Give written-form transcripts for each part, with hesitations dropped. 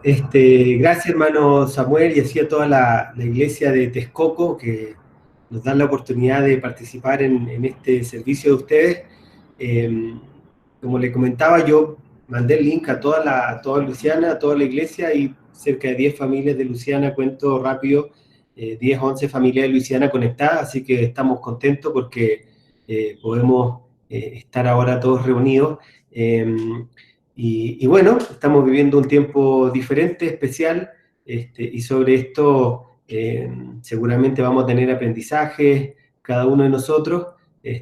Gracias, hermano Samuel, y así a toda la iglesia de Texcoco, que nos dan la oportunidad de participar en este servicio de ustedes. Como le comentaba, yo mandé el link a toda Luciana, a toda la iglesia, y cerca de 10 familias de Luciana, cuento rápido, 10, 11 familias de Luciana conectadas, así que estamos contentos porque podemos estar ahora todos reunidos. Y bueno, estamos viviendo un tiempo diferente, especial, y sobre esto seguramente vamos a tener aprendizaje cada uno de nosotros,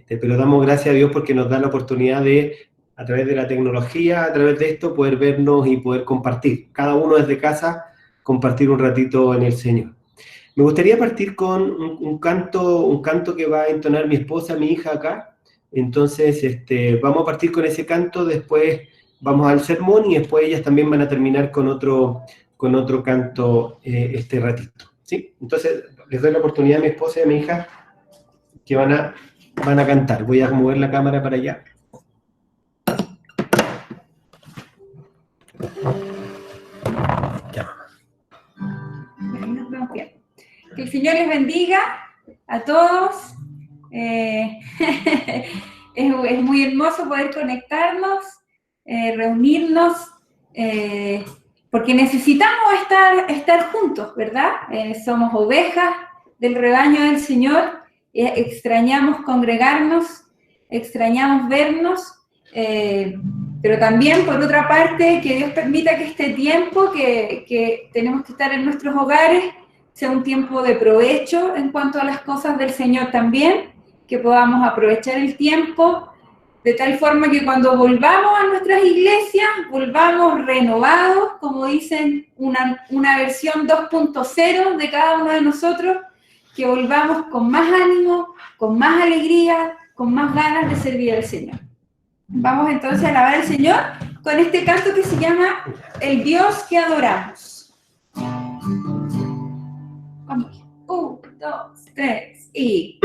pero damos gracias a Dios porque nos da la oportunidad de, a través de la tecnología, a través de esto, poder vernos y poder compartir, cada uno desde casa, compartir un ratito en el Señor. Me gustaría partir con un canto que va a entonar mi esposa, mi hija acá. Entonces, vamos a partir con ese canto, después vamos al sermón y después ellas también van a terminar con otro canto este ratito, ¿sí? Entonces, les doy la oportunidad a mi esposa y a mi hija que van a cantar. Voy a mover la cámara para allá. Ya. Que el Señor les bendiga a todos. Es muy hermoso poder conectarnos, reunirnos, porque necesitamos estar juntos, ¿verdad? Somos ovejas del rebaño del Señor, extrañamos congregarnos, extrañamos vernos, pero también, por otra parte, que Dios permita que este tiempo que tenemos que estar en nuestros hogares sea un tiempo de provecho en cuanto a las cosas del Señor también, que podamos aprovechar el tiempo de tal forma que cuando volvamos a nuestras iglesias, volvamos renovados, como dicen una versión 2.0 de cada uno de nosotros, que volvamos con más ánimo, con más alegría, con más ganas de servir al Señor. Vamos entonces a alabar al Señor con este canto que se llama El Dios que adoramos. Vamos. 1, 2, 3 y...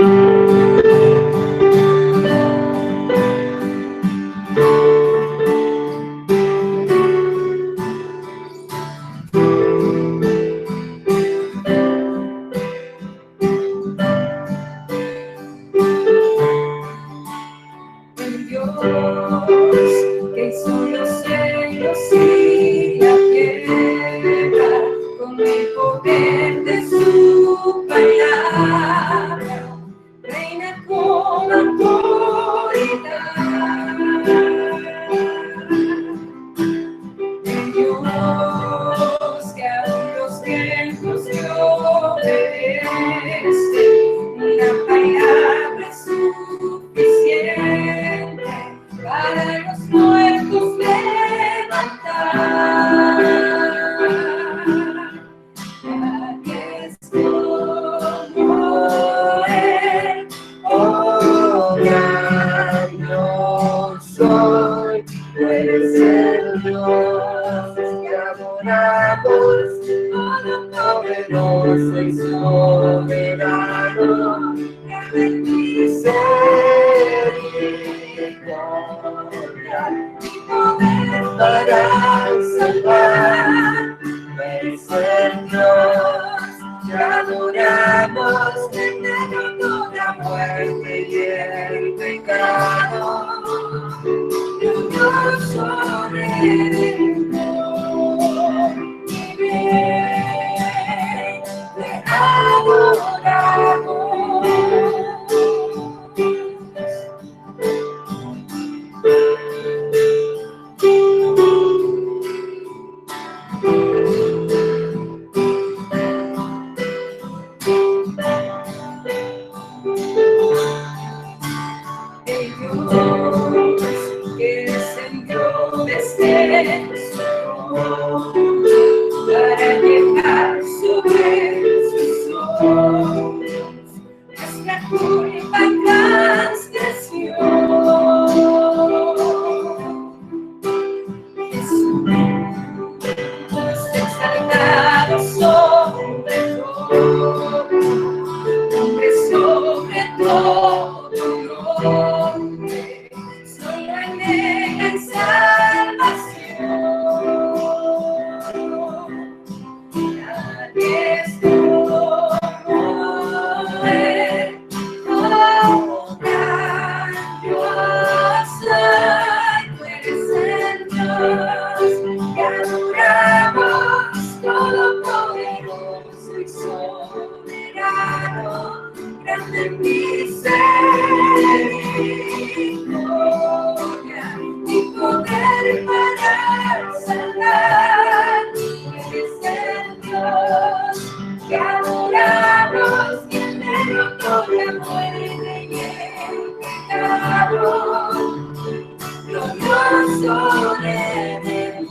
glorioso Redentor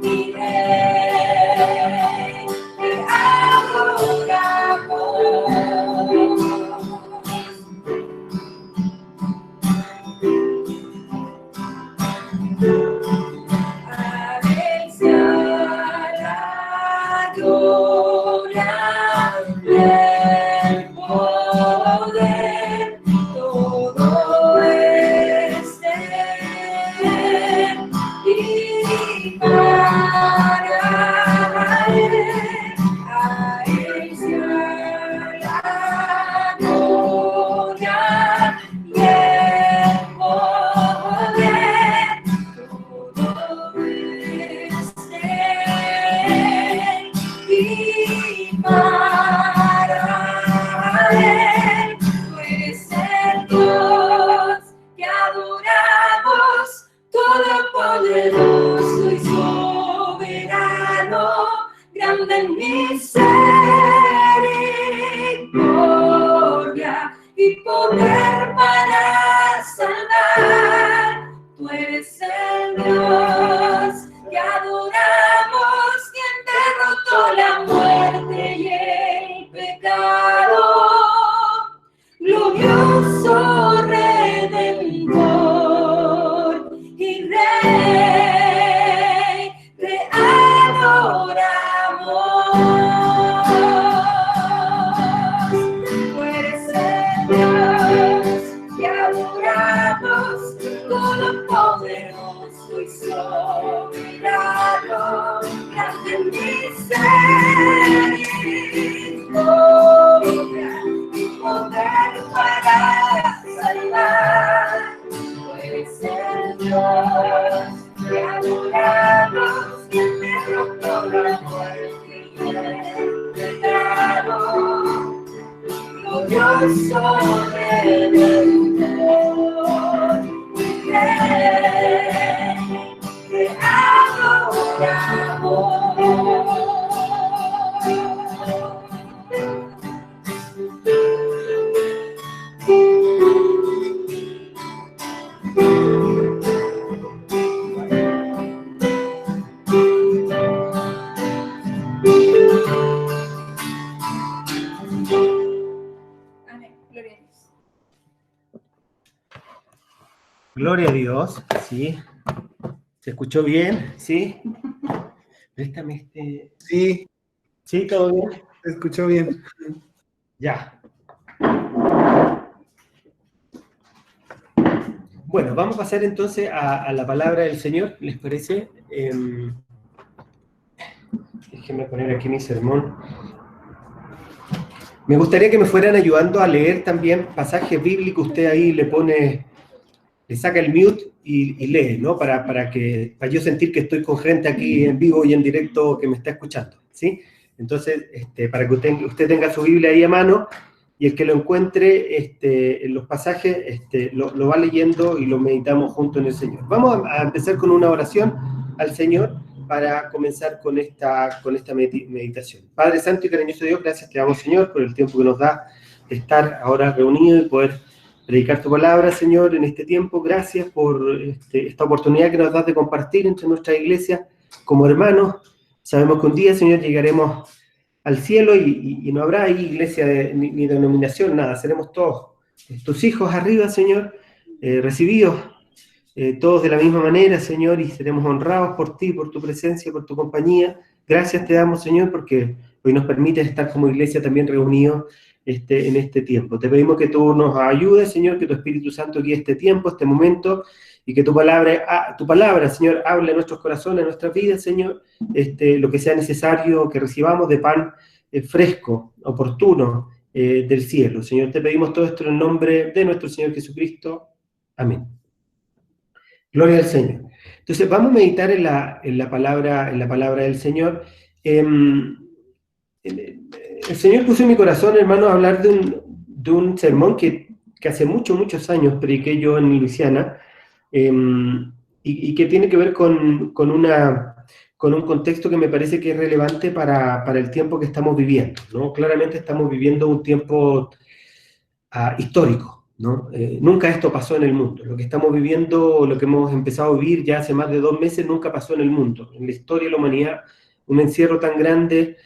y Rey, te adoramos. La gloria del poder, todo este y para él, a él sea la gloria y el poder, todo este y para él, tú eres el Dios que adoramos, todopoderoso y soberano, grande en misericordia y poder para salvar. Tú eres el Dios que adoramos, quien derrotó la muerte y el pecado. Glorioso Redentor y Rey, te adoramos. Tú eres el Dios que adoramos, todopoderoso y soberano, grande en misericordia y poder para salvar. Tú eres el Dios que adoramos, quien derrotó la muerte y el pecado. Glorioso Redentor y Rey, te adoramos. Amén. Gloria a Dios. Gloria a Dios, ¿sí? ¿Se escuchó bien? ¿Sí? Préstame este... Sí, ¿Sí? ¿Todo bien? se escuchó bien. Ya. Bueno, vamos a pasar entonces a la palabra del Señor, ¿les parece? Déjenme poner aquí mi sermón. Me gustaría que me fueran ayudando a leer también pasajes bíblicos. Usted ahí le pone, le saca el mute y lee, ¿no? Para yo sentir que estoy con gente aquí en vivo y en directo que me está escuchando, ¿sí? Entonces, para que usted tenga su Biblia ahí a mano y el que lo encuentre en los pasajes lo va leyendo y lo meditamos junto en el Señor. Vamos a empezar con una oración al Señor para comenzar con esta meditación. Padre Santo y cariñoso Dios, gracias te damos, Señor, por el tiempo que nos da de estar ahora reunidos y poder predicar tu palabra, Señor, en este tiempo. Gracias por esta oportunidad que nos das de compartir entre nuestra iglesia como hermanos. Sabemos que un día, Señor, llegaremos al cielo y no habrá ahí iglesia ni denominación, nada. Seremos todos tus hijos arriba, Señor, recibidos todos de la misma manera, Señor, y seremos honrados por ti, por tu presencia, por tu compañía. Gracias te damos, Señor, porque hoy nos permites estar como iglesia también reunidos en este tiempo. Te pedimos que tú nos ayudes, Señor, que tu Espíritu Santo guíe este tiempo, este momento, y que tu palabra, Señor, hable en nuestros corazones, en nuestras vidas, Señor, lo que sea necesario que recibamos de pan fresco, oportuno, del cielo. Señor, te pedimos todo esto en el nombre de nuestro Señor Jesucristo. Amén. Gloria al Señor. Entonces, vamos a meditar en la palabra del Señor. El Señor puso en mi corazón, hermano, hablar de un sermón que hace muchos años prediqué yo en Luisiana, y que tiene que ver con un contexto que me parece que es relevante para el tiempo que estamos viviendo, ¿no? Claramente estamos viviendo un tiempo histórico, ¿no? Nunca esto pasó en el mundo. Lo que estamos viviendo, lo que hemos empezado a vivir ya hace más de 2 meses, nunca pasó en el mundo. En la historia de la humanidad, un encierro tan grande,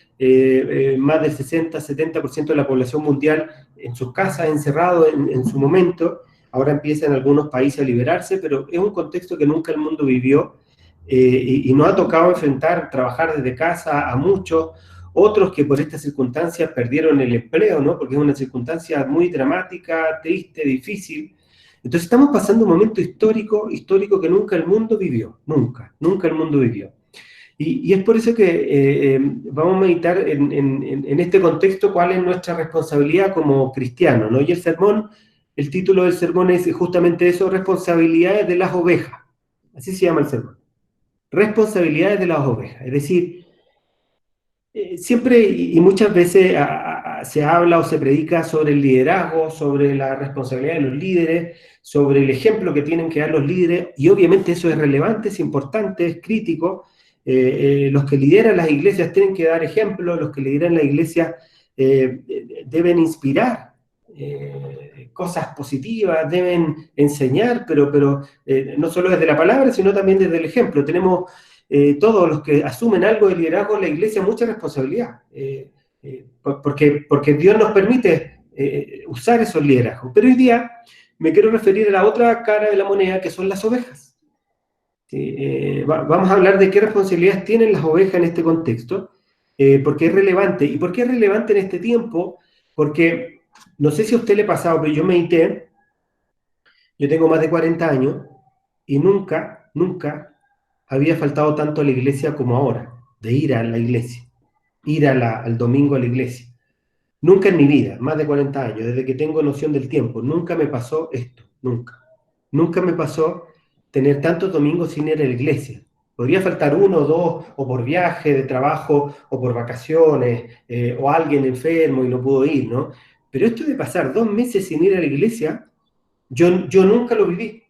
más del 60-70% de la población mundial en sus casas, encerrado en su momento. Ahora empiezan algunos países a liberarse, pero es un contexto que nunca el mundo vivió, y nos ha tocado enfrentar, trabajar desde casa a muchos, otros que por estas circunstancias perdieron el empleo, ¿no? Porque es una circunstancia muy dramática, triste, difícil. Entonces estamos pasando un momento histórico que nunca el mundo vivió, nunca el mundo vivió. Y es por eso que vamos a meditar en este contexto cuál es nuestra responsabilidad como cristianos, ¿no? Y el sermón, el título del sermón es justamente eso, responsabilidades de las ovejas. Así se llama el sermón. Responsabilidades de las ovejas. Es decir, siempre y muchas veces se habla o se predica sobre el liderazgo, sobre la responsabilidad de los líderes, sobre el ejemplo que tienen que dar los líderes, y obviamente eso es relevante, es importante, es crítico. Los que lideran las iglesias tienen que dar ejemplo, los que lideran la iglesia deben inspirar cosas positivas, deben enseñar, pero no solo desde la palabra, sino también desde el ejemplo. Tenemos todos los que asumen algo de liderazgo en la iglesia mucha responsabilidad, porque Dios nos permite usar esos liderazgos. Pero hoy día me quiero referir a la otra cara de la moneda, que son las ovejas. Vamos a hablar de qué responsabilidades tienen las ovejas en este contexto, porque es relevante. ¿Y por qué es relevante en este tiempo? Porque no sé si a usted le ha pasado, pero yo medité, yo tengo más de 40 años y nunca había faltado tanto a la iglesia como ahora, de ir a la iglesia, ir al domingo a la iglesia. Nunca en mi vida, más de 40 años, desde que tengo noción del tiempo, nunca me pasó esto, nunca. Nunca me pasó tener tantos domingos sin ir a la iglesia. Podría faltar uno o dos, o por viaje de trabajo, o por vacaciones, o alguien enfermo y no pudo ir, ¿no? Pero esto de pasar 2 meses sin ir a la iglesia, yo nunca lo viví.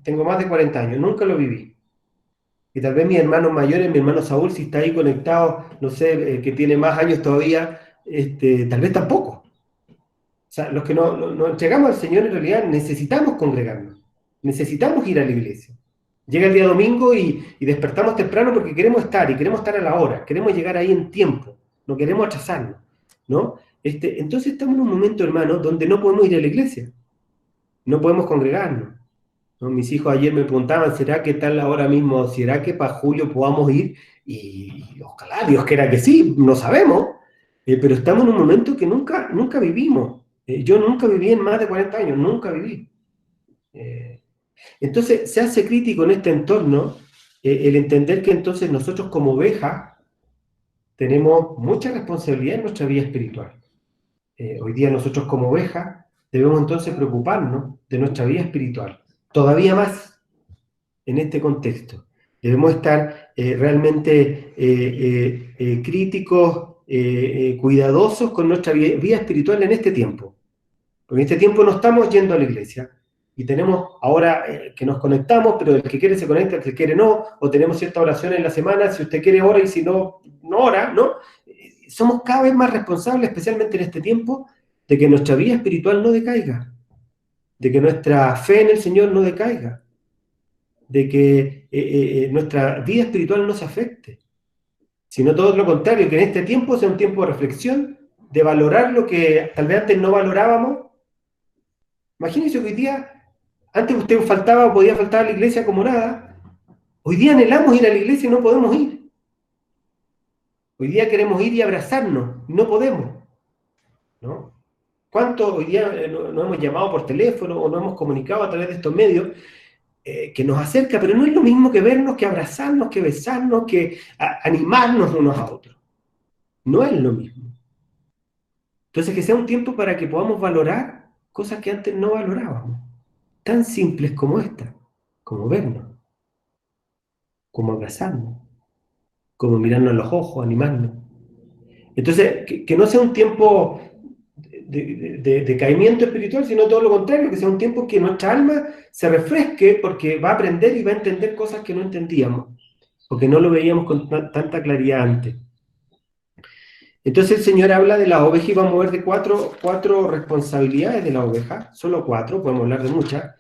Tengo más de 40 años, nunca lo viví. Y tal vez mis hermanos mayores, mi hermano Saúl, si está ahí conectado, no sé, que tiene más años todavía, tal vez tampoco. O sea, los que nos entregamos al Señor en realidad necesitamos congregarnos, necesitamos ir a la iglesia. Llega el día domingo y despertamos temprano porque queremos estar y queremos estar a la hora, queremos llegar ahí en tiempo, no queremos atrasarnos, ¿no? Entonces estamos en un momento, hermano, donde no podemos ir a la iglesia, no podemos congregarnos, ¿no? Mis hijos ayer me preguntaban, ¿será que tal ahora mismo, será que para julio podamos ir? Y ojalá, Dios quiera que sí, no sabemos, pero estamos en un momento que nunca vivimos. Yo nunca viví en más de 40 años, nunca viví. Entonces se hace crítico en este entorno el entender que entonces nosotros como ovejas tenemos mucha responsabilidad en nuestra vida espiritual. Hoy día nosotros como ovejas debemos entonces preocuparnos de nuestra vida espiritual, todavía más en este contexto. Debemos estar realmente críticos, cuidadosos con nuestra vida espiritual en este tiempo. Porque en este tiempo no estamos yendo a la iglesia y tenemos ahora que nos conectamos, pero el que quiere se conecta, el que quiere no, o tenemos cierta oración en la semana, si usted quiere ora y si no, no ora, ¿no? Somos cada vez más responsables, especialmente en este tiempo, de que nuestra vida espiritual no decaiga, de que nuestra fe en el Señor no decaiga, de que nuestra vida espiritual no se afecte, sino todo lo contrario, que en este tiempo sea un tiempo de reflexión, de valorar lo que tal vez antes no valorábamos. Imagínense que hoy día, antes usted faltaba, podía faltar a la iglesia como nada, hoy día anhelamos ir a la iglesia y no podemos ir. Hoy día queremos ir y abrazarnos, y no podemos, ¿no? ¿Cuánto hoy día nos hemos llamado por teléfono o nos hemos comunicado a través de estos medios que nos acerca, pero no es lo mismo que vernos, que abrazarnos, que besarnos, que animarnos unos a otros. No es lo mismo. Entonces, que sea un tiempo para que podamos valorar cosas que antes no valorábamos, tan simples como esta, como vernos, como abrazarnos, como mirarnos a los ojos, animarnos. Entonces, que no sea un tiempo de decaimiento espiritual, sino todo lo contrario, que sea un tiempo que nuestra alma se refresque porque va a aprender y va a entender cosas que no entendíamos, porque no lo veíamos con tanta claridad antes. Entonces el Señor habla de la oveja y vamos a ver de cuatro responsabilidades de la oveja, solo cuatro, podemos hablar de muchas,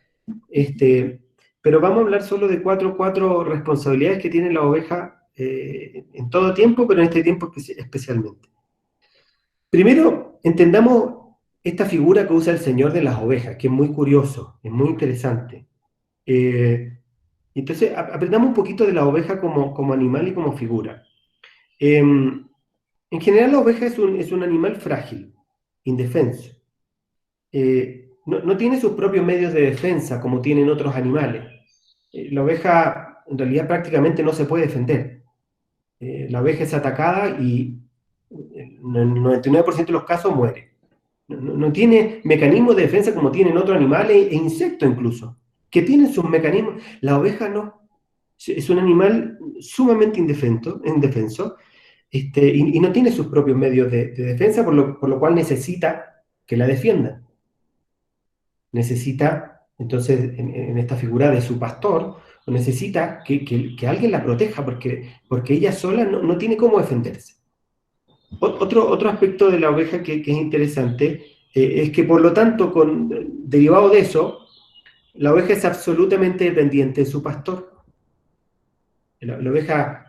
pero vamos a hablar solo de cuatro responsabilidades que tiene la oveja en todo tiempo, pero en este tiempo especialmente. Primero, entendamos esta figura que usa el Señor de las ovejas, que es muy curioso, es muy interesante. Entonces, aprendamos un poquito de la oveja como animal y como figura. En general, la oveja es un animal frágil, indefenso. No tiene sus propios medios de defensa como tienen otros animales. La oveja, en realidad, prácticamente no se puede defender. La oveja es atacada y en el 99% de los casos muere. No tiene mecanismos de defensa como tienen otros animales e insectos incluso, que tienen sus mecanismos. La oveja no. Es un animal sumamente indefenso, y no tiene sus propios medios de defensa, por lo cual necesita que la defiendan. Necesita, entonces, en esta figura de su pastor, necesita que alguien la proteja, porque ella sola no tiene cómo defenderse. Otro aspecto de la oveja que es interesante es que, por lo tanto, derivado de eso, la oveja es absolutamente dependiente de su pastor. La oveja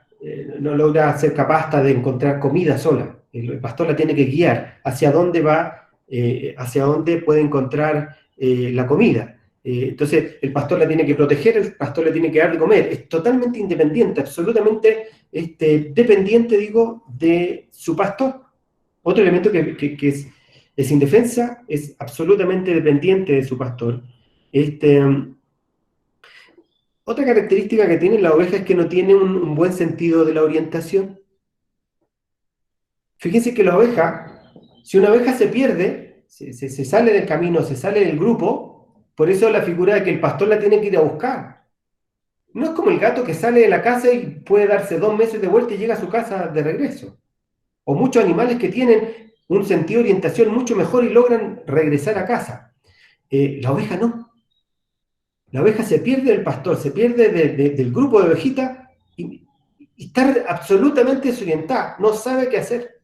no logra ser capaz hasta de encontrar comida sola. El pastor la tiene que guiar hacia dónde va, hacia dónde puede encontrar la comida. Entonces, el pastor la tiene que proteger, el pastor le tiene que dar de comer. Es totalmente independiente, absolutamente dependiente, digo, de su pastor. Otro elemento que es indefensa, es absolutamente dependiente de su pastor. Otra característica que tiene la oveja es que no tiene un buen sentido de la orientación. Fíjense que la oveja, si una oveja se pierde, se sale del camino, se sale del grupo, por eso la figura de que el pastor la tiene que ir a buscar. No es como el gato que sale de la casa y puede darse 2 meses de vuelta y llega a su casa de regreso. O muchos animales que tienen un sentido de orientación mucho mejor y logran regresar a casa. La oveja no. La oveja se pierde del pastor, se pierde del grupo de ovejitas y está absolutamente desorientada, no sabe qué hacer.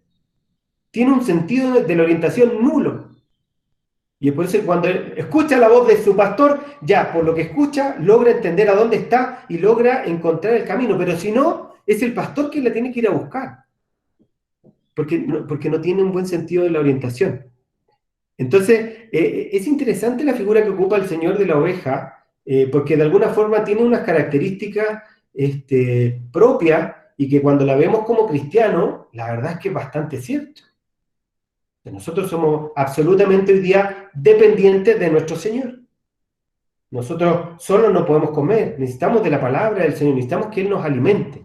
Tiene un sentido de la orientación nulo. Y es por eso que cuando escucha la voz de su pastor, ya por lo que escucha, logra entender a dónde está y logra encontrar el camino. Pero si no, es el pastor quien la tiene que ir a buscar. Porque no tiene un buen sentido de la orientación. Entonces, es interesante la figura que ocupa el Señor de la oveja, porque de alguna forma tiene unas características propias y que cuando la vemos como cristianos, la verdad es que es bastante cierto. Nosotros somos absolutamente hoy día dependientes de nuestro Señor. Nosotros solos no podemos comer, necesitamos de la palabra del Señor, necesitamos que Él nos alimente.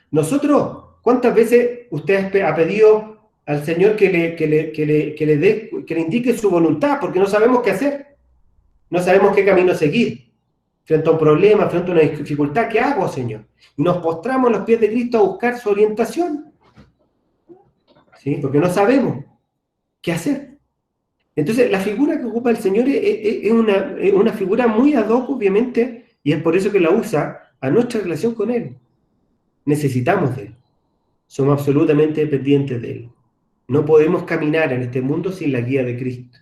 Nosotros, ¿cuántas veces usted ha pedido al Señor que le indique su voluntad? Porque no sabemos qué hacer, no sabemos qué camino seguir. Frente a un problema, frente a una dificultad, ¿qué hago, Señor? Y nos postramos a los pies de Cristo a buscar su orientación. ¿Sí? Porque no sabemos qué hacer. Entonces, la figura que ocupa el Señor es una figura muy ad hoc, obviamente, y es por eso que la usa a nuestra relación con Él. Necesitamos de Él. Somos absolutamente dependientes de Él. No podemos caminar en este mundo sin la guía de Cristo.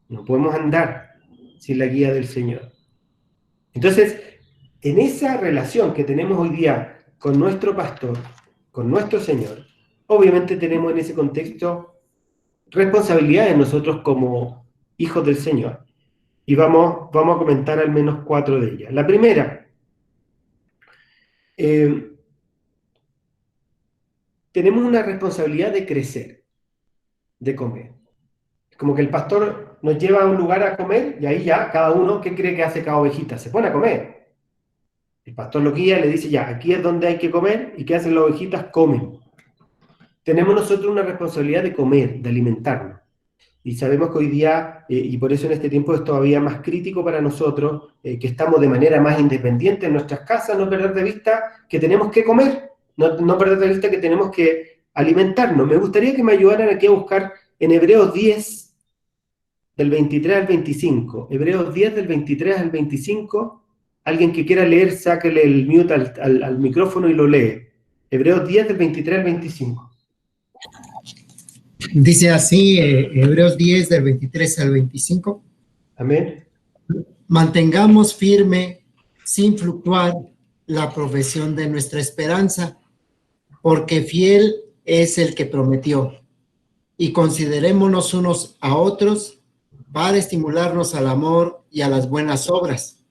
No podemos andar sin la guía del Señor. Entonces, en esa relación que tenemos hoy día con nuestro pastor, con nuestro Señor, obviamente tenemos en ese contexto responsabilidades nosotros como hijos del Señor. Y vamos a comentar al menos 4 de ellas. La primera, tenemos una responsabilidad de crecer, de comer. Como que el pastor nos lleva a un lugar a comer y ahí ya cada uno, ¿qué cree que hace cada ovejita? Se pone a comer. El pastor lo guía y le dice, ya, aquí es donde hay que comer, y ¿qué hacen las ovejitas? Comen. Tenemos nosotros una responsabilidad de comer, de alimentarnos. Y sabemos que hoy día, y por eso en este tiempo es todavía más crítico para nosotros, que estamos de manera más independiente en nuestras casas, no perder de vista que tenemos que comer, no perder de vista que tenemos que alimentarnos. Me gustaría que me ayudaran aquí a buscar en Hebreos 10, del 23 al 25. Hebreos 10, del 23 al 25. Alguien que quiera leer, sáquele el mute al micrófono y lo lee. Hebreos 10, del 23 al 25. Dice así, Hebreos 10, del 23 al 25. Amén. Mantengamos firme, sin fluctuar, la profesión de nuestra esperanza, porque fiel es el que prometió. Y considerémonos unos a otros para estimularnos al amor y a las buenas obras,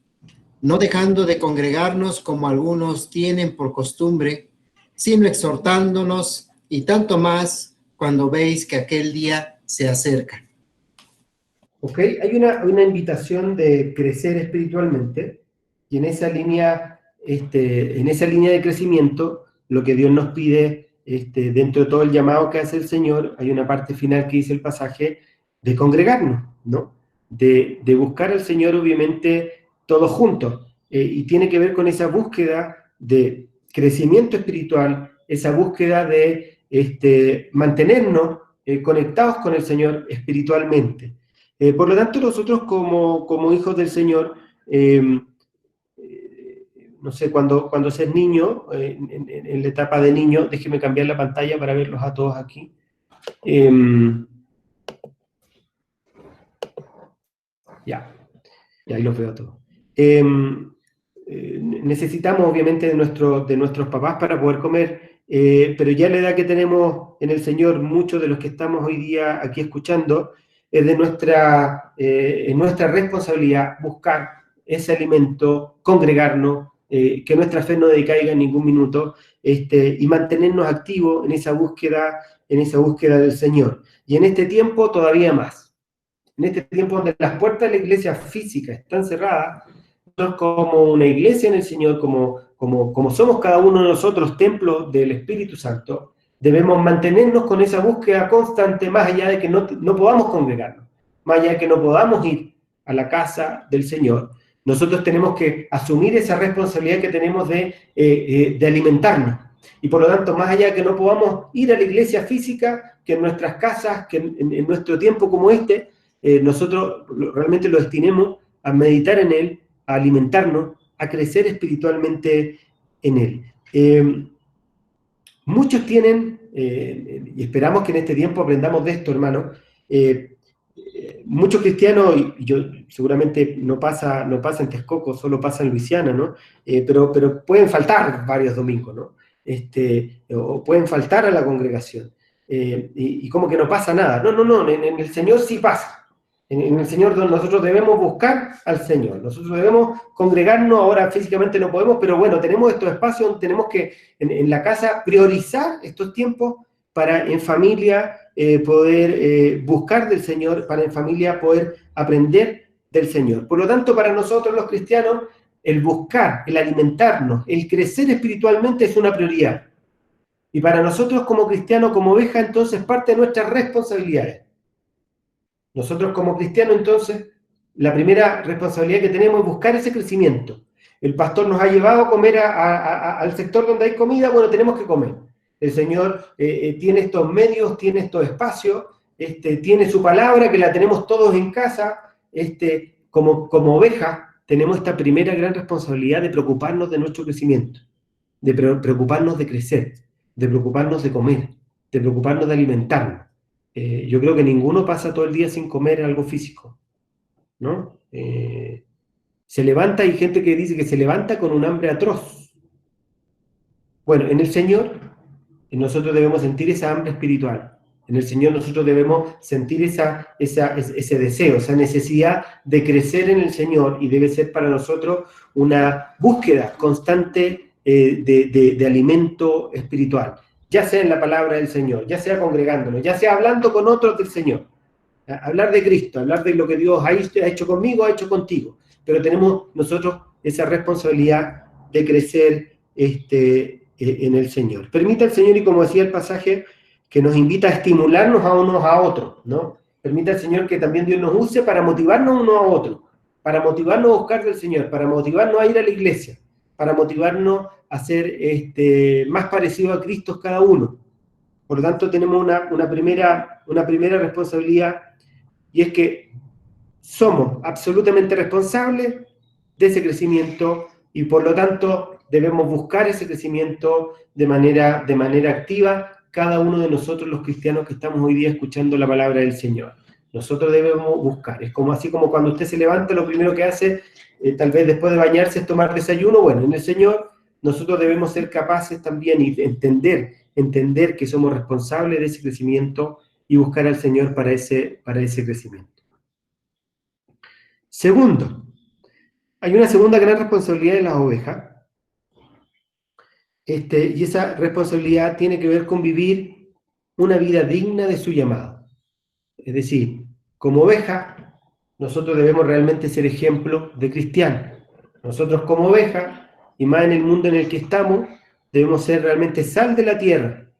no dejando de congregarnos como algunos tienen por costumbre, sino exhortándonos, y tanto más cuando veis que aquel día se acerca. ¿Ok? Hay una invitación de crecer espiritualmente, y en esa línea de crecimiento, lo que Dios nos pide, dentro de todo el llamado que hace el Señor, hay una parte final que dice el pasaje, de congregarnos, ¿no? De buscar al Señor, obviamente, todos juntos, y tiene que ver con esa búsqueda de crecimiento espiritual, esa búsqueda de mantenernos conectados con el Señor espiritualmente. Por lo tanto, nosotros como hijos del Señor, no sé, cuando seas niño, en la etapa de niño, déjeme cambiar la pantalla para verlos a todos aquí. Ya, ahí los veo a todos. Necesitamos obviamente de nuestros papás para poder comer, pero ya la edad que tenemos en el Señor, muchos de los que estamos hoy día aquí escuchando, es de nuestra responsabilidad buscar ese alimento, congregarnos, que nuestra fe no decaiga en ningún minuto, y mantenernos activos en esa búsqueda del Señor. Y en este tiempo todavía más. En este tiempo donde las puertas de la iglesia física están cerradas, nosotros como una iglesia en el Señor, como somos cada uno de nosotros templos del Espíritu Santo, debemos mantenernos con esa búsqueda constante, más allá de que no podamos congregarnos, más allá de que no podamos ir a la casa del Señor. Nosotros tenemos que asumir esa responsabilidad que tenemos de alimentarnos. Y por lo tanto, más allá de que no podamos ir a la iglesia física, que en nuestras casas, que en nuestro tiempo como nosotros realmente lo destinemos a meditar en Él, a alimentarnos, a crecer espiritualmente en Él. Muchos tienen, y esperamos que en este tiempo aprendamos de esto, hermano, muchos cristianos, y yo seguramente no pasa en Texcoco, solo pasa en Luisiana, ¿no? Pero pueden faltar varios domingos, ¿no? O pueden faltar a la congregación, y como que no pasa nada. No, en el Señor sí pasa. En el Señor nosotros debemos buscar al Señor, nosotros debemos congregarnos, ahora físicamente no podemos, pero bueno, tenemos estos espacios donde tenemos que en la casa priorizar estos tiempos para en familia poder buscar del Señor, para en familia poder aprender del Señor. Por lo tanto, para nosotros los cristianos, el buscar, el alimentarnos, el crecer espiritualmente es una prioridad. Y para nosotros como cristianos, como oveja, entonces parte de nuestras responsabilidades. Nosotros como cristianos, entonces, la primera responsabilidad que tenemos es buscar ese crecimiento. El pastor nos ha llevado a comer al sector donde hay comida, bueno, tenemos que comer. El Señor tiene estos medios, tiene estos espacios, tiene su palabra que la tenemos todos en casa. Como ovejas, tenemos esta primera gran responsabilidad de preocuparnos de nuestro crecimiento, de preocuparnos de crecer, de preocuparnos de comer, de preocuparnos de alimentarnos. Yo creo que ninguno pasa todo el día sin comer algo físico, ¿no? Se levanta, hay gente que dice que se levanta con un hambre atroz. Bueno, en el Señor nosotros debemos sentir esa hambre espiritual. En el Señor nosotros debemos sentir ese deseo, esa necesidad de crecer en el Señor, y debe ser para nosotros una búsqueda constante de alimento espiritual. Ya sea en la palabra del Señor, ya sea congregándonos, ya sea hablando con otros del Señor. Hablar de Cristo, hablar de lo que Dios ha hecho conmigo, ha hecho contigo. Pero tenemos nosotros esa responsabilidad de crecer en el Señor. Permita al Señor, y como decía el pasaje, que nos invita a estimularnos a unos a otros, ¿no? Permita al Señor que también Dios nos use para motivarnos unos a otros, para motivarnos a buscar del Señor, para motivarnos a ir a la iglesia, para motivarnos a ser más parecidos a Cristo cada uno. Por lo tanto, tenemos una primera responsabilidad, y es que somos absolutamente responsables de ese crecimiento, y por lo tanto debemos buscar ese crecimiento de manera activa cada uno de nosotros los cristianos que estamos hoy día escuchando la palabra del Señor. Nosotros debemos buscar. Es como así como cuando usted se levanta, lo primero que hace, tal vez después de bañarse, es tomar desayuno. Bueno, en el Señor nosotros debemos ser capaces también y entender que somos responsables de ese crecimiento y buscar al Señor para ese crecimiento. Segundo, hay una segunda gran responsabilidad de las ovejas, y esa responsabilidad tiene que ver con vivir una vida digna de su llamado. Es decir, como oveja, nosotros debemos realmente ser ejemplo de cristiano. Nosotros como oveja, y más en el mundo en el que estamos, debemos ser realmente sal de la tierra.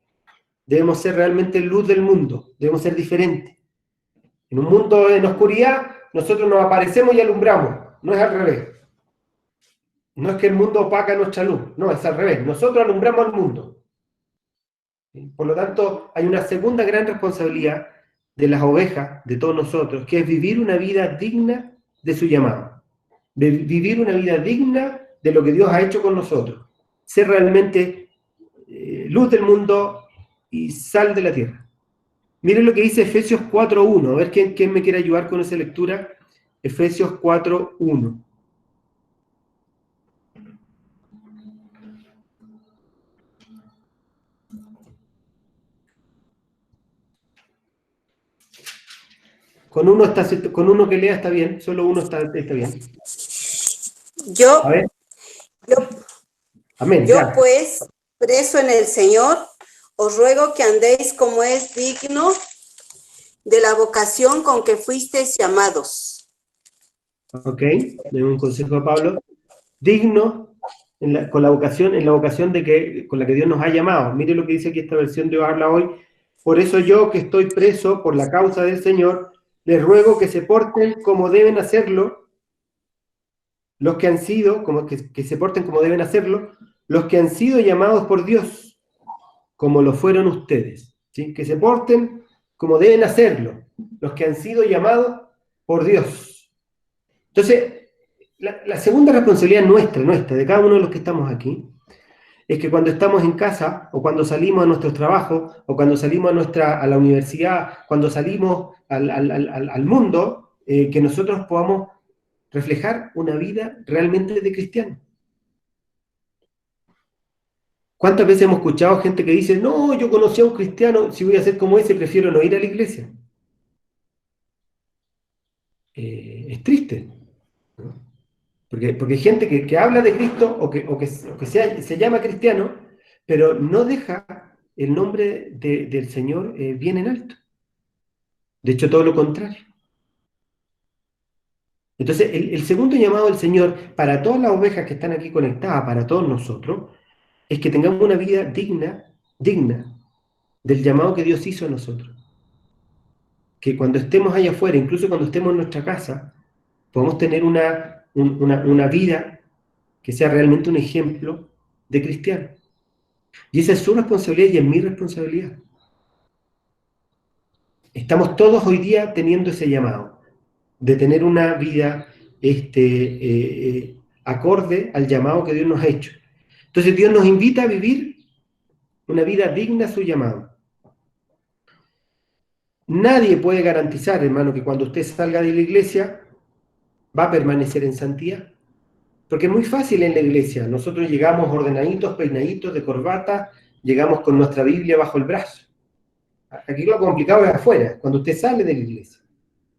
Debemos ser realmente luz del mundo. Debemos ser diferentes. En un mundo en oscuridad, nosotros nos aparecemos y alumbramos. No es al revés. No es que el mundo opaca nuestra luz. No, es al revés. Nosotros alumbramos al mundo. Por lo tanto, hay una segunda gran responsabilidad de las ovejas, de todos nosotros, que es vivir una vida digna de su llamado. De vivir una vida digna de lo que Dios ha hecho con nosotros. Ser realmente luz del mundo y sal de la tierra. Miren lo que dice Efesios 4.1. A ver quién me quiere ayudar con esa lectura. Efesios 4.1. Con uno que lea está bien, solo uno está bien. A ver. Amén. Yo pues, preso en el Señor, os ruego que andéis como es digno de la vocación con que fuisteis llamados. Ok, de un consejo de Pablo. Digno en la vocación con la que Dios nos ha llamado. Mire lo que dice aquí esta versión de habla hoy. Por eso yo, que estoy preso por la causa del Señor, les ruego que se porten como deben hacerlo, los que han sido, que se porten como deben hacerlo, los que han sido llamados por Dios, como lo fueron ustedes. ¿Sí? Que se porten como deben hacerlo, los que han sido llamados por Dios. Entonces, la segunda responsabilidad nuestra, de cada uno de los que estamos aquí, es que cuando estamos en casa, o cuando salimos a nuestros trabajos, o cuando salimos a la universidad, cuando salimos al mundo, que nosotros podamos reflejar una vida realmente de cristiano. ¿Cuántas veces hemos escuchado gente que dice, no, yo conocí a un cristiano, si voy a ser como ese, prefiero no ir a la iglesia? Es triste, ¿no? Porque hay gente que habla de Cristo o que se llama cristiano, pero no deja el nombre del Señor bien en alto. De hecho, todo lo contrario. Entonces, el segundo llamado del Señor para todas las ovejas que están aquí conectadas, para todos nosotros, es que tengamos una vida digna del llamado que Dios hizo a nosotros. Que cuando estemos allá afuera, incluso cuando estemos en nuestra casa, podamos tener una vida que sea realmente un ejemplo de cristiano. Y esa es su responsabilidad y es mi responsabilidad. Estamos todos hoy día teniendo ese llamado, de tener una vida acorde al llamado que Dios nos ha hecho. Entonces Dios nos invita a vivir una vida digna a su llamado. Nadie puede garantizar, hermano, que cuando usted salga de la iglesia va a permanecer en santidad. Porque es muy fácil en la iglesia. Nosotros llegamos ordenaditos, peinaditos, de corbata, llegamos con nuestra Biblia bajo el brazo. Aquí lo complicado es afuera, cuando usted sale de la iglesia.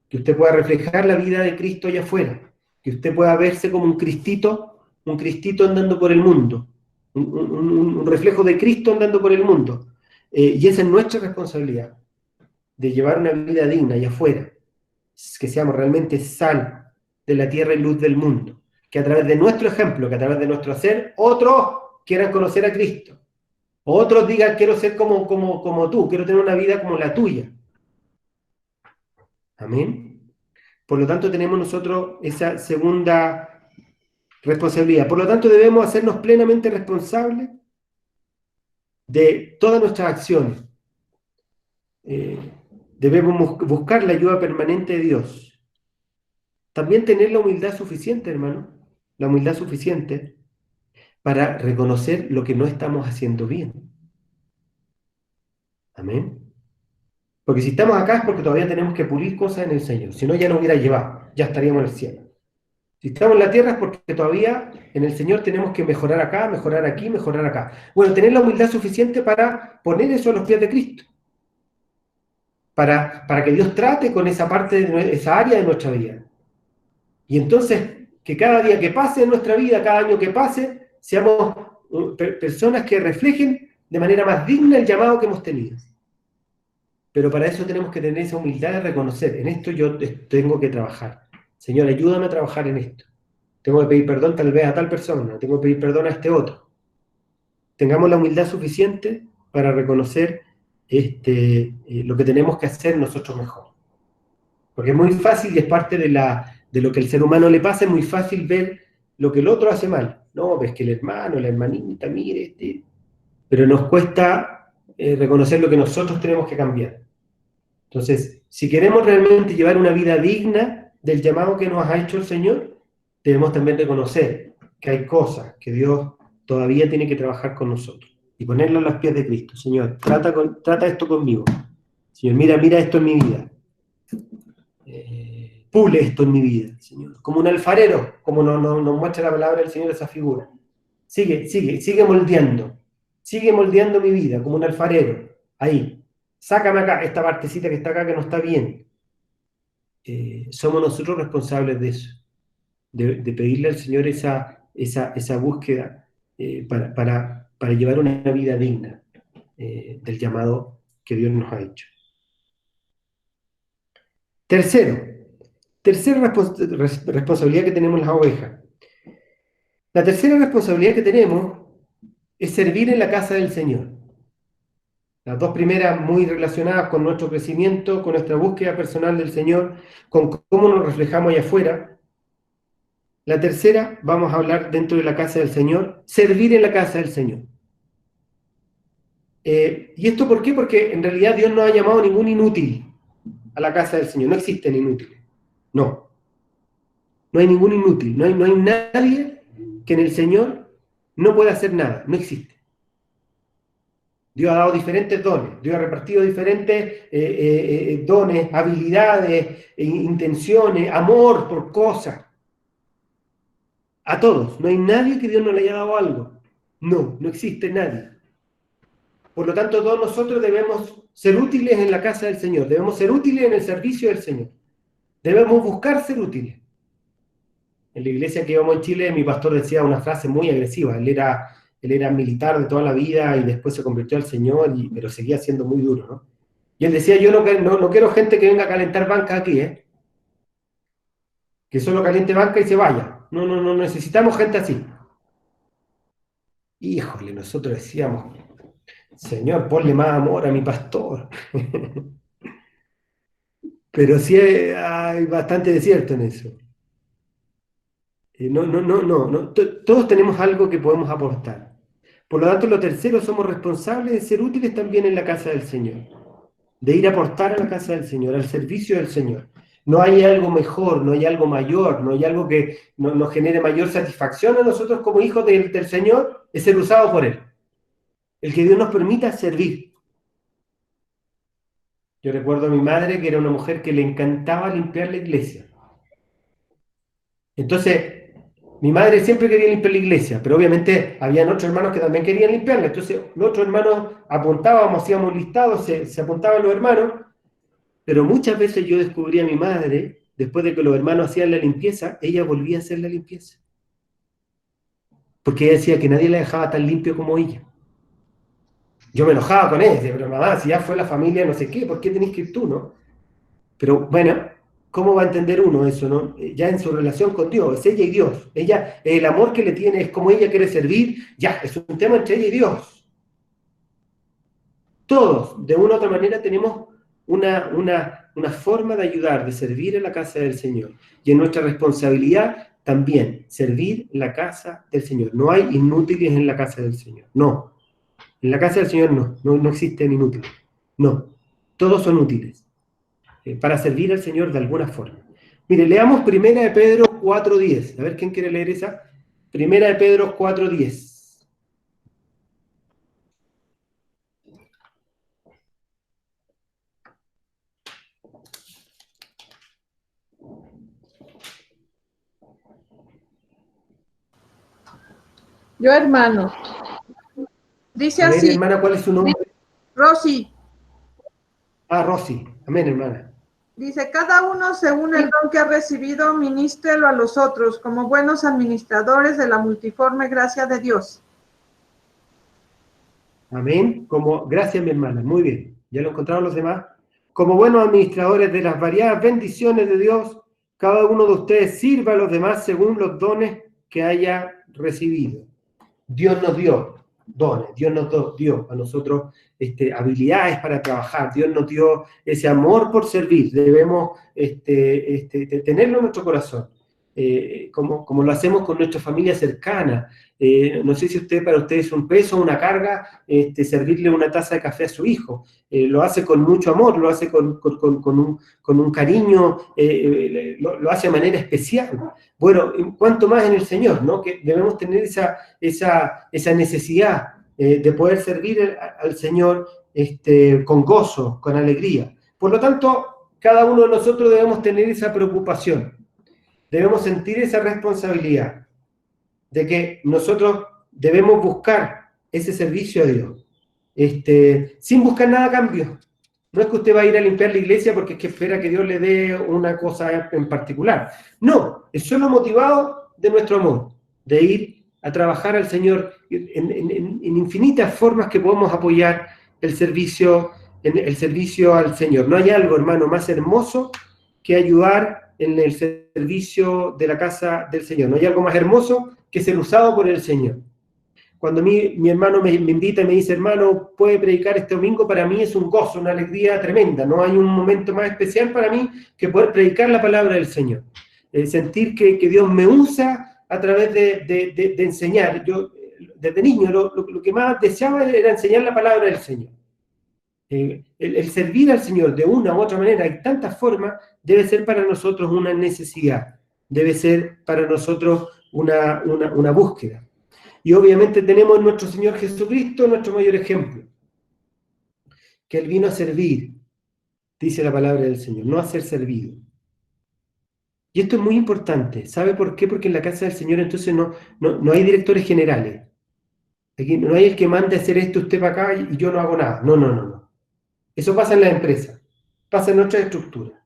Que usted pueda reflejar la vida de Cristo allá afuera. Que usted pueda verse como un cristito andando por el mundo. Un reflejo de Cristo andando por el mundo. Y esa es nuestra responsabilidad, de llevar una vida digna allá afuera. Que seamos realmente sal de la tierra y luz del mundo. Que a través de nuestro ejemplo, que a través de nuestro hacer, otros quieran conocer a Cristo. Otros digan, quiero ser como tú, quiero tener una vida como la tuya. Amén. Por lo tanto, tenemos nosotros esa segunda responsabilidad. Por lo tanto, debemos hacernos plenamente responsables de todas nuestras acciones. Debemos buscar la ayuda permanente de Dios. También tener la humildad suficiente, hermano, la humildad suficiente para reconocer lo que no estamos haciendo bien. Amén. Porque si estamos acá es porque todavía tenemos que pulir cosas en el Señor. Si no, ya nos hubiera llevado, ya estaríamos en el cielo. Si estamos en la tierra es porque todavía en el Señor tenemos que mejorar acá, mejorar aquí, mejorar acá. Bueno, tener la humildad suficiente para poner eso a los pies de Cristo. Para que Dios trate con esa parte, esa área de nuestra vida. Y entonces, que cada día que pase en nuestra vida, cada año que pase, seamos personas que reflejen de manera más digna el llamado que hemos tenido. Pero para eso tenemos que tener esa humildad de reconocer, en esto yo tengo que trabajar. Señor, ayúdame a trabajar en esto. Tengo que pedir perdón tal vez a tal persona, tengo que pedir perdón a este otro. Tengamos la humildad suficiente para reconocer lo que tenemos que hacer nosotros mejor. Porque es muy fácil y es parte de lo que el ser humano le pasa, es muy fácil ver lo que el otro hace mal. No, ves que el hermano, la hermanita, mire, pero nos cuesta reconocer lo que nosotros tenemos que cambiar. Entonces, si queremos realmente llevar una vida digna del llamado que nos ha hecho el Señor, debemos también reconocer que hay cosas que Dios todavía tiene que trabajar con nosotros y ponerlo a los pies de Cristo. Señor, trata esto conmigo. Señor, mira esto en mi vida. Pule esto en mi vida, Señor. Como un alfarero, como nos muestra la palabra del Señor esa figura. Sigue moldeando. Sigue moldeando mi vida como un alfarero. Ahí. Sácame acá, esta partecita que está acá que no está bien. Somos nosotros responsables de eso. De pedirle al Señor esa búsqueda para llevar una vida digna del llamado que Dios nos ha hecho. Tercera responsabilidad que tenemos las ovejas. La tercera responsabilidad que tenemos es servir en la casa del Señor. Las dos primeras muy relacionadas con nuestro crecimiento, con nuestra búsqueda personal del Señor, con cómo nos reflejamos allá afuera. La tercera, vamos a hablar dentro de la casa del Señor, servir en la casa del Señor. ¿Y esto por qué? Porque en realidad Dios no ha llamado a ningún inútil a la casa del Señor. No existen inútiles. No. No hay ningún inútil. No hay nadie que en el Señor no pueda hacer nada. No existe. Dios ha dado diferentes dones. Dios ha repartido diferentes dones, habilidades, intenciones, amor por cosas. A todos. No hay nadie que Dios no le haya dado algo. No existe nadie. Por lo tanto, todos nosotros debemos ser útiles en la casa del Señor. Debemos ser útiles en el servicio del Señor. Debemos buscar ser útiles. En la iglesia que íbamos en Chile, mi pastor decía una frase muy agresiva. Él era militar de toda la vida y después se convirtió al Señor, pero seguía siendo muy duro, ¿no? Y él decía, yo no quiero gente que venga a calentar banca aquí, que solo caliente banca y se vaya. No necesitamos gente así. Híjole, nosotros decíamos, Señor, ponle más amor a mi pastor. Pero sí hay bastante desierto en eso. Todos tenemos algo que podemos aportar. Por lo tanto, lo tercero, somos responsables de ser útiles también en la casa del Señor. De ir a aportar a la casa del Señor, al servicio del Señor. No hay algo mejor, no hay algo mayor, no hay algo que nos genere mayor satisfacción a nosotros como hijos del Señor, es ser usados por Él. El que Dios nos permita servir. Yo recuerdo a mi madre, que era una mujer que le encantaba limpiar la iglesia. Entonces, mi madre siempre quería limpiar la iglesia, pero obviamente habían otros hermanos que también querían limpiarla. Entonces, los otros hermanos apuntábamos, hacíamos listados, se apuntaban los hermanos, pero muchas veces yo descubrí a mi madre, después de que los hermanos hacían la limpieza, ella volvía a hacer la limpieza. Porque ella decía que nadie la dejaba tan limpio como ella. Yo me enojaba con ella, decía, pero mamá, si ya fue la familia, no sé qué, ¿por qué tenés que ir tú, no? Pero bueno, ¿cómo va a entender uno eso, no? Ya en su relación con Dios, es ella y Dios. Ella, el amor que le tiene es como ella quiere servir, ya, es un tema entre ella y Dios. Todos, de una u otra manera, tenemos una forma de ayudar, de servir en la casa del Señor. Y en nuestra responsabilidad también, servir en la casa del Señor. No hay inútiles en la casa del Señor, no. En la casa del Señor no existen inútiles. No, todos son útiles para servir al Señor de alguna forma. Mire, leamos 1 de Pedro 4:10. A ver, ¿quién quiere leer esa? 1 de Pedro 4:10. Yo, hermano. Dice A ver, así, hermana, ¿cuál es su nombre? Rosy, Ah, Rosy. Amén, hermana. dice, cada uno según el don que ha recibido, ministrelo a los otros, como buenos administradores de la multiforme gracia de Dios. Amén. Gracias, mi hermana. Muy bien. ¿Ya lo encontraron los demás? Como buenos administradores de las variadas bendiciones de Dios, cada uno de ustedes sirva a los demás según los dones que haya recibido. Dios nos dio dones, Dios nos dio a nosotros habilidades para trabajar, Dios nos dio ese amor por servir, debemos tenerlo en nuestro corazón, como lo hacemos con nuestra familia cercana. No sé si para usted es un peso o una carga servirle una taza de café a su hijo. Lo hace con mucho amor, lo hace con un cariño, lo hace de manera especial. Bueno, cuanto más en el Señor, ¿no? Que debemos tener esa necesidad de poder servir al Señor con gozo, con alegría. Por lo tanto, cada uno de nosotros debemos tener esa preocupación, debemos sentir esa responsabilidad de que nosotros debemos buscar ese servicio a Dios, sin buscar nada a cambio. No es que usted va a ir a limpiar la iglesia porque es que espera que Dios le dé una cosa en particular. No, es solo motivado de nuestro amor, de ir a trabajar al Señor en infinitas formas que podemos apoyar el servicio al Señor. No hay algo, hermano, más hermoso que ayudar en el servicio de la casa del Señor. No hay algo más hermoso que ser usado por el Señor. Cuando mi hermano me invita y me dice, hermano, ¿puede predicar este domingo? Para mí es un gozo, una alegría tremenda. No hay un momento más especial para mí que poder predicar la palabra del Señor. Sentir que Dios me usa a través de enseñar. Yo, desde niño, lo que más deseaba era enseñar la palabra del Señor. El servir al Señor de una u otra manera, hay tantas formas, debe ser para nosotros una necesidad. Debe ser para nosotros una búsqueda. Y obviamente tenemos en nuestro Señor Jesucristo nuestro mayor ejemplo, que Él vino a servir, dice la palabra del Señor, no a ser servido. Y esto es muy importante. ¿Sabe por qué? Porque en la casa del Señor entonces no hay directores generales. Aquí no hay el que mande a hacer esto usted para acá y yo no hago nada. No. Eso pasa en la empresa, pasa en nuestra estructura.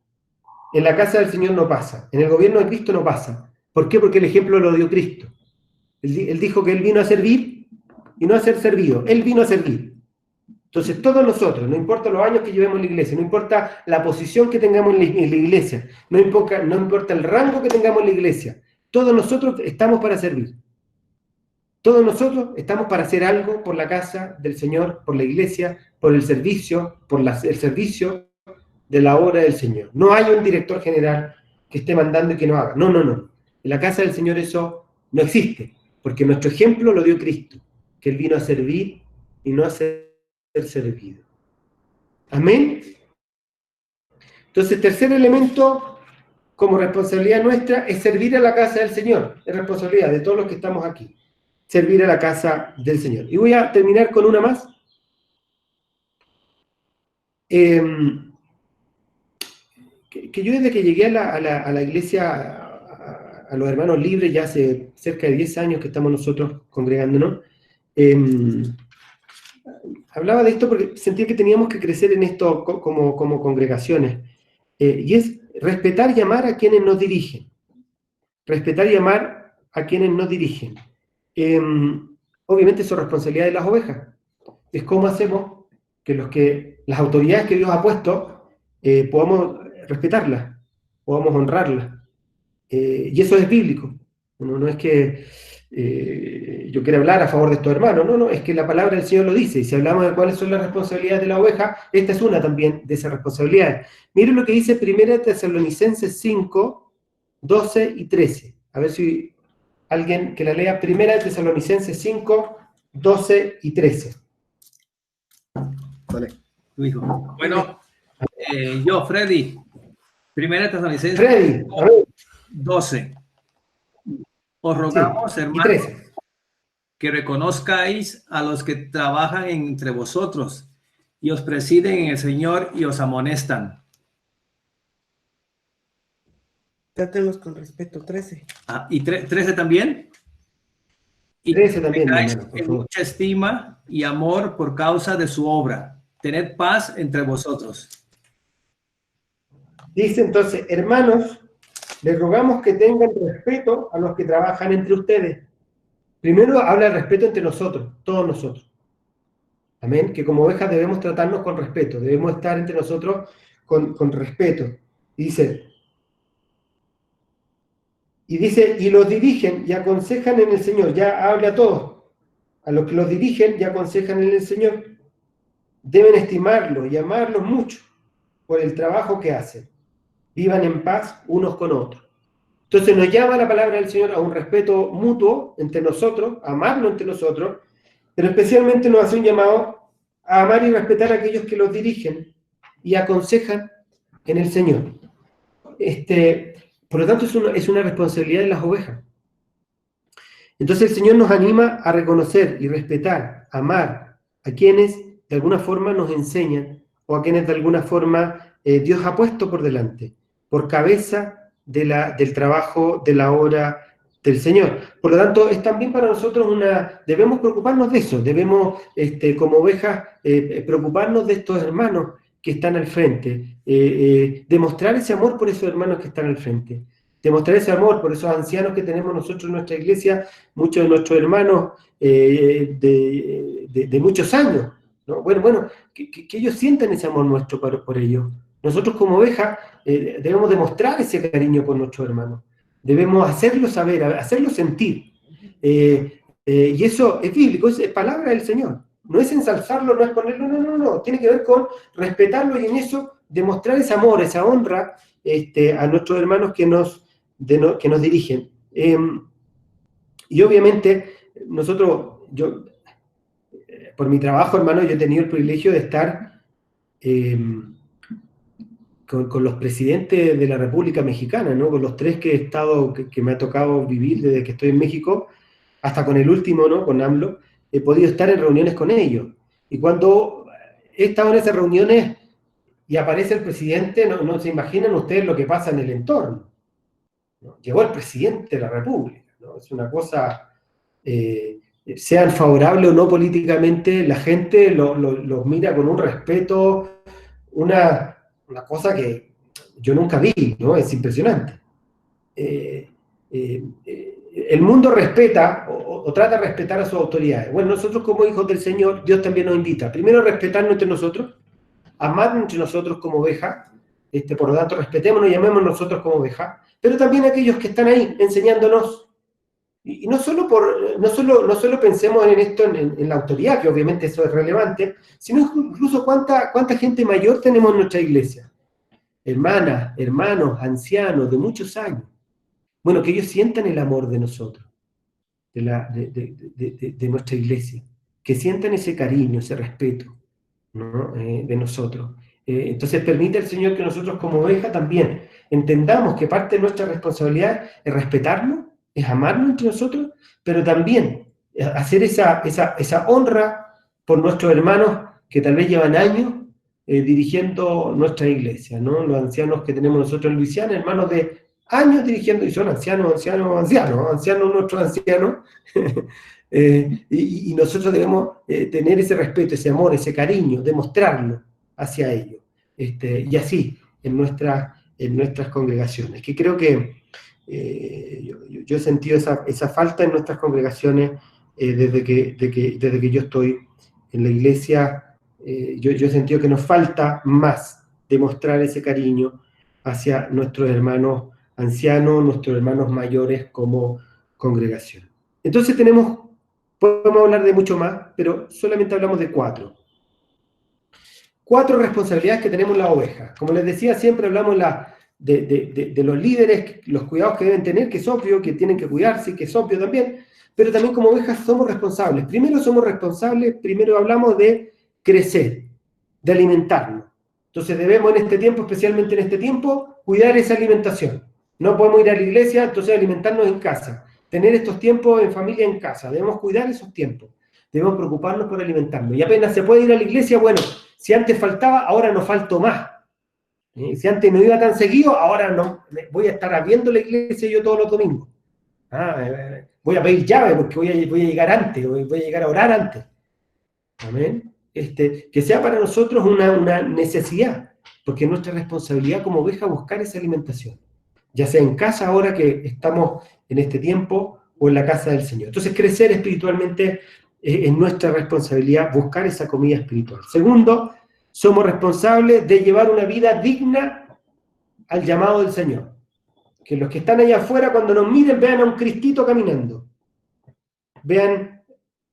En la casa del Señor no pasa, en el gobierno de Cristo no pasa. ¿Por qué? Porque el ejemplo lo dio Cristo. Él dijo que Él vino a servir y no a ser servido. Él vino a servir. Entonces todos nosotros, no importa los años que llevemos en la iglesia, no importa la posición que tengamos en la iglesia, no importa el rango que tengamos en la iglesia, todos nosotros estamos para servir. Todos nosotros estamos para hacer algo por la casa del Señor, por la iglesia, por el servicio, el servicio de la obra del Señor. No hay un director general que esté mandando y que no haga. No. En la casa del Señor eso no existe, porque nuestro ejemplo lo dio Cristo, que Él vino a servir y no a ser servido. Amén. Entonces, tercer elemento como responsabilidad nuestra es servir a la casa del Señor. Es responsabilidad de todos los que estamos aquí. Servir a la casa del Señor. Y voy a terminar con una más. Que yo desde que llegué a la iglesia, a los hermanos libres, ya hace cerca de 10 años que estamos nosotros congregándonos, hablaba de esto porque sentía que teníamos que crecer en esto como congregaciones. Y es respetar y amar a quienes nos dirigen. Respetar y amar a quienes nos dirigen. Obviamente eso es responsabilidad de las ovejas. Es cómo hacemos que las autoridades que Dios ha puesto podamos respetarlas, podamos honrarlas. Y eso es bíblico. No es que yo quiera hablar a favor de estos hermanos, no, es que la palabra del Señor lo dice. Y si hablamos de cuáles son las responsabilidades de la oveja, esta es una también de esas responsabilidades. Miren lo que dice 1 Tesalonicenses 5, 12 y 13. A ver si alguien que la lea. 1 Tesalonicenses 5, 12 y 13. Vale, tu hijo. Bueno, yo, Freddy, 1 Tesalonicenses Freddy, 12. Os rogamos, sí, hermanos, que reconozcáis a los que trabajan entre vosotros y os presiden en el Señor y os amonestan. Trátenlos con respeto, 13. ¿Y 13 también? Y 13 también, tengáis hermano, por en favor. mucha estima y amor por causa de su obra. Tened paz entre vosotros. Dice entonces, hermanos, les rogamos que tengan respeto a los que trabajan entre ustedes. Primero habla de respeto entre nosotros, todos nosotros. Amén. Que como ovejas debemos tratarnos con respeto, debemos estar entre nosotros con respeto. Y dice, y los dirigen y aconsejan en el Señor. Ya habla a todos. A los que los dirigen y aconsejan en el Señor. Deben estimarlos y amarlos mucho por el trabajo que hacen. Vivan en paz unos con otros. Entonces nos llama la palabra del Señor a un respeto mutuo entre nosotros, a amarnos entre nosotros, pero especialmente nos hace un llamado a amar y respetar a aquellos que los dirigen y aconsejan en el Señor. Por lo tanto, es una responsabilidad de las ovejas. Entonces el Señor nos anima a reconocer y respetar, amar a quienes de alguna forma nos enseñan o a quienes de alguna forma Dios ha puesto por delante, por cabeza del trabajo, de la obra del Señor. Por lo tanto, es también para nosotros debemos preocuparnos de eso, debemos como ovejas preocuparnos de estos hermanos que están al frente, demostrar ese amor por esos hermanos que están al frente, demostrar ese amor por esos ancianos que tenemos nosotros en nuestra iglesia, muchos de nuestros hermanos de muchos años, ¿no? Bueno, que ellos sientan ese amor nuestro por ellos. Nosotros como ovejas debemos demostrar ese cariño por nuestros hermanos, debemos hacerlo saber, hacerlo sentir, y eso es bíblico, es palabra del Señor. No es ensalzarlo, no es ponerlo, no. Tiene que ver con respetarlo y en eso demostrar ese amor, esa honra a nuestros hermanos que nos dirigen. Y obviamente, por mi trabajo, hermano, yo he tenido el privilegio de estar con los presidentes de la República Mexicana, ¿no? Con los tres que he estado, que me ha tocado vivir desde que estoy en México, hasta con el último, ¿no? Con AMLO. He podido estar en reuniones con ellos. Y cuando he estado en esas reuniones y aparece el presidente, no se imaginan ustedes lo que pasa en el entorno, ¿no? Llegó el presidente de la República, ¿no? Es una cosa, sean favorables o no políticamente, la gente los mira con un respeto, una cosa que yo nunca vi, ¿no? Es impresionante. El mundo respeta o trata de respetar a sus autoridades. Bueno, nosotros como hijos del Señor, Dios también nos invita, primero a respetarnos entre nosotros, amarnos entre nosotros como ovejas, por lo tanto respetémonos y amémonos nosotros como ovejas, pero también aquellos que están ahí enseñándonos. Y no solo pensemos en esto, en la autoridad, que obviamente eso es relevante, sino incluso cuánta gente mayor tenemos en nuestra iglesia. Hermanas, hermanos, ancianos de muchos años. Bueno, que ellos sientan el amor de nosotros, de nuestra iglesia, que sientan ese cariño, ese respeto, ¿no? De nosotros. Entonces permite el Señor que nosotros como oveja también entendamos que parte de nuestra responsabilidad es respetarnos, es amarnos entre nosotros, pero también hacer esa honra por nuestros hermanos que tal vez llevan años dirigiendo nuestra iglesia, ¿no? Los ancianos que tenemos nosotros en Luisiana, hermanos de años dirigiendo, y son ancianos nuestros ancianos, y nosotros debemos tener ese respeto, ese amor, ese cariño, demostrarlo hacia ellos, y así en nuestras congregaciones, que creo que yo he sentido esa falta en nuestras congregaciones desde que yo estoy en la iglesia. Yo he sentido que nos falta más demostrar ese cariño hacia nuestros hermanos ancianos, nuestros hermanos mayores como congregación. Entonces podemos hablar de mucho más, pero solamente hablamos de 4 responsabilidades que tenemos las ovejas. Como les decía, siempre hablamos de los líderes, los cuidados que deben tener, que es obvio, que tienen que cuidarse, que es obvio también, pero también como ovejas somos responsables. Primero hablamos de crecer, de alimentarnos. Entonces debemos en este tiempo, especialmente en este tiempo, cuidar esa alimentación. No podemos ir a la iglesia, entonces alimentarnos en casa. Tener estos tiempos en familia en casa. Debemos cuidar esos tiempos. Debemos preocuparnos por alimentarnos. Y apenas se puede ir a la iglesia, bueno, si antes faltaba, ahora no falto más. Si antes no iba tan seguido, ahora no voy a estar viendo la iglesia yo todos los domingos. voy a pedir llave porque voy a llegar antes, voy a llegar a orar antes. Amén. Que sea para nosotros una necesidad, porque es nuestra responsabilidad como oveja buscar esa alimentación, ya sea en casa ahora que estamos en este tiempo o en la casa del Señor. Entonces, crecer espiritualmente es nuestra responsabilidad buscar esa comida espiritual. Segundo, somos responsables de llevar una vida digna al llamado del Señor. Que los que están allá afuera, cuando nos miren, vean a un Cristito caminando. Vean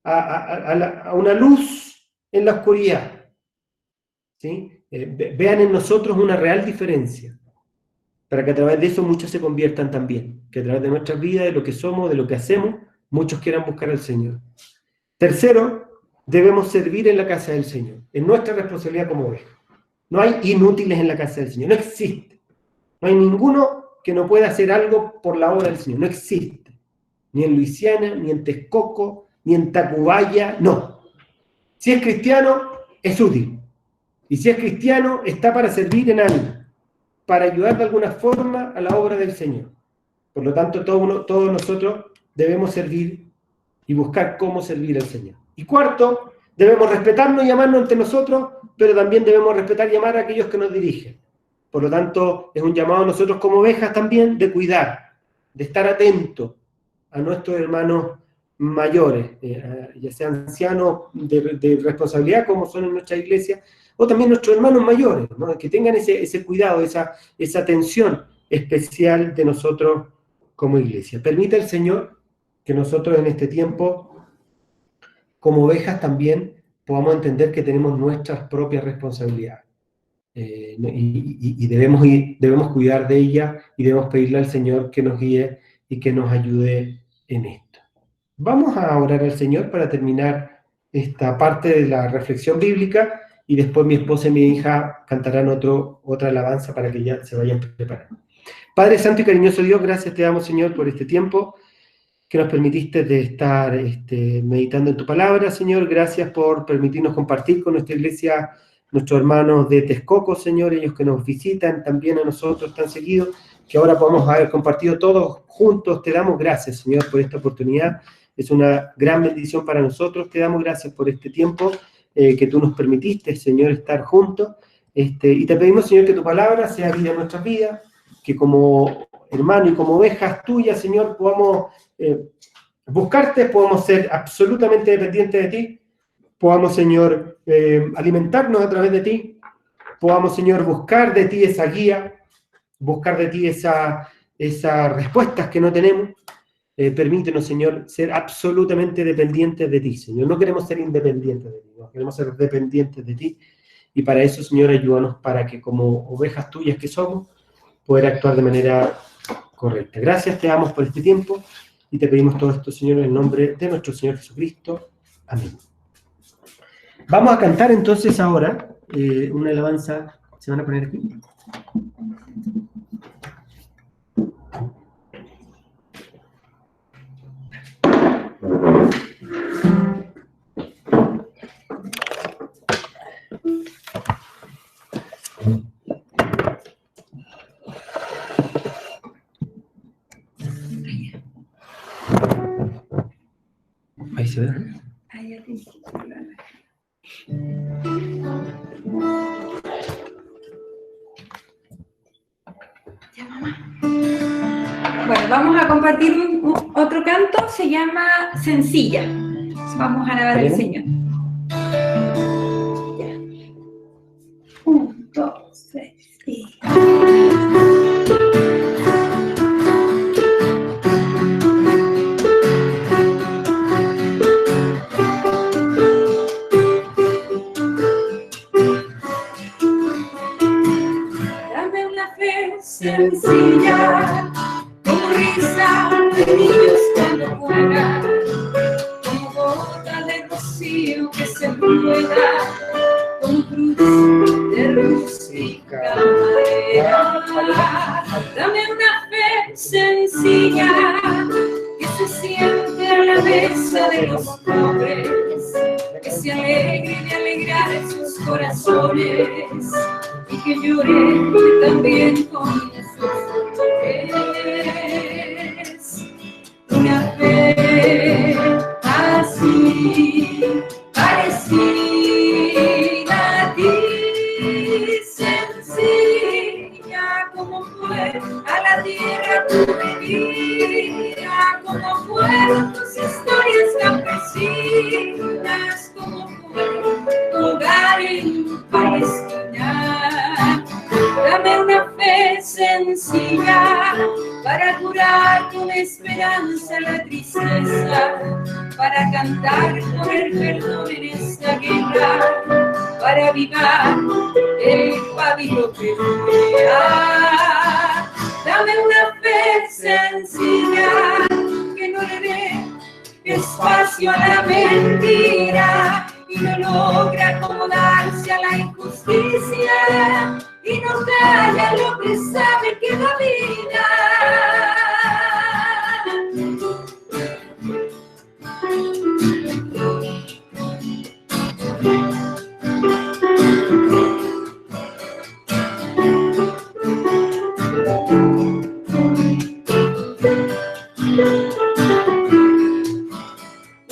a una luz en la oscuridad. ¿Sí? Vean en nosotros una real diferencia. Para que a través de eso muchos se conviertan también. Que a través de nuestras vidas, de lo que somos, de lo que hacemos, muchos quieran buscar al Señor. Tercero, debemos servir en la casa del Señor. Es nuestra responsabilidad como ovejas. No hay inútiles en la casa del Señor. No existe. No hay ninguno que no pueda hacer algo por la obra del Señor. No existe. Ni en Luisiana, ni en Texcoco, ni en Tacubaya. No. Si es cristiano, es útil. Y si es cristiano, está para servir en algo, para ayudar de alguna forma a la obra del Señor. Por lo tanto, todos nosotros debemos servir y buscar cómo servir al Señor. Y cuarto, debemos respetarnos y amarnos entre nosotros, pero también debemos respetar y amar a aquellos que nos dirigen. Por lo tanto, es un llamado a nosotros como ovejas también de cuidar, de estar atentos a nuestros hermanos mayores, ya sean ancianos de responsabilidad como son en nuestra iglesia, o también nuestros hermanos mayores, ¿no? Que tengan ese cuidado, esa atención especial de nosotros como iglesia. Permita el Señor que nosotros en este tiempo, como ovejas también, podamos entender que tenemos nuestras propias responsabilidades. Y debemos cuidar de ella y debemos pedirle al Señor que nos guíe y que nos ayude en esto. Vamos a orar al Señor para terminar esta parte de la reflexión bíblica y después mi esposa y mi hija cantarán otra alabanza para que ya se vayan preparando. Padre Santo y cariñoso Dios, gracias te damos, Señor, por este tiempo que nos permitiste de estar meditando en tu palabra, Señor. Gracias por permitirnos compartir con nuestra iglesia, nuestros hermanos de Texcoco, Señor, ellos que nos visitan también a nosotros tan seguido, que ahora podamos haber compartido todos juntos. Te damos gracias, Señor, por esta oportunidad. Es una gran bendición para nosotros. Te damos gracias por este tiempo que tú nos permitiste, Señor, estar juntos. Y te pedimos, Señor, que tu palabra sea vida en nuestras vidas, que como hermano y como ovejas tuyas, Señor, podamos buscarte, podamos ser absolutamente dependientes de ti, podamos, Señor, alimentarnos a través de ti, podamos, Señor, buscar de ti esa guía, buscar de ti esas respuestas que no tenemos. Permítenos, Señor, ser absolutamente dependientes de ti, Señor. No queremos ser independientes de ti, no queremos ser dependientes de ti. Y para eso, Señor, ayúdanos para que como ovejas tuyas que somos, poder actuar de manera correcta. Gracias, te damos por este tiempo y te pedimos todo esto, Señor, en el nombre de nuestro Señor Jesucristo. Amén. Vamos a cantar entonces ahora una alabanza. ¿Se van a poner aquí? Ahí se ve. Ahí al principio. Ya, mamá. Bueno, vamos a compartir otro canto, se llama Sencilla. Vamos a alabar al Señor. Ya. 1, 2, 3 y... Sencilla, como risa de niños cuando juegan, como gota de rocío que se rueda, como cruz de rústica madera. Dame una fe sencilla que se siente a la mesa de los pobres, que se alegre de alegrar sus corazones y que llore también con sus dolores. Una fe esperanza la tristeza, para cantar por el perdón en esta guerra, para avivar el pabilo que brilla. Dame una fe sencilla que no le dé espacio a la mentira y no logra acomodarse a la injusticia y no calla lo que sabe que da vida.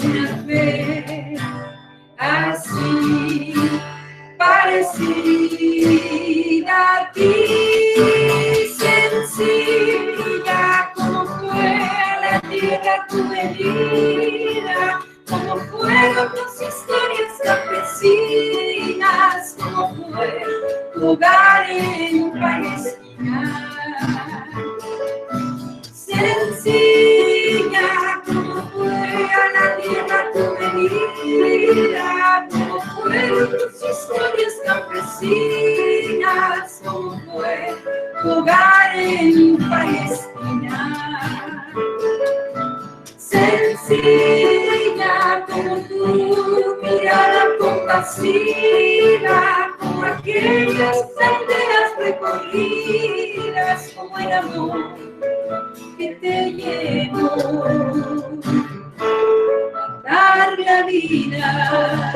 Una fe así parecida a ti, sencilla como fue la tierra tu medida, como fueron tus historias campesinas, como fue tu hogar en Palestina. Sencilla como fue a la tierra tu medida, como fueron tus historias campesinas, como fue tu hogar en Palestina. Sencilla como tu mirada compasiva, como aquellas senderas recorridas, como el amor que te llevo a dar la vida.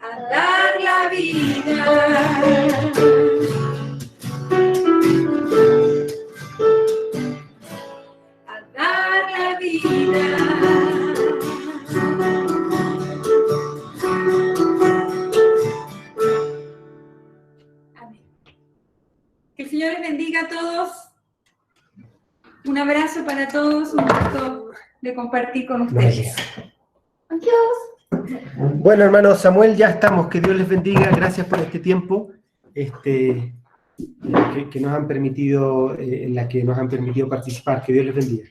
A dar la vida. A dar la vida. Que el Señor les bendiga a todos. Un abrazo para todos, un gusto de compartir con ustedes. Adiós. Bueno, hermano Samuel, ya estamos. Que Dios les bendiga. Gracias por este tiempo que nos han permitido, en la que nos han permitido participar. Que Dios les bendiga.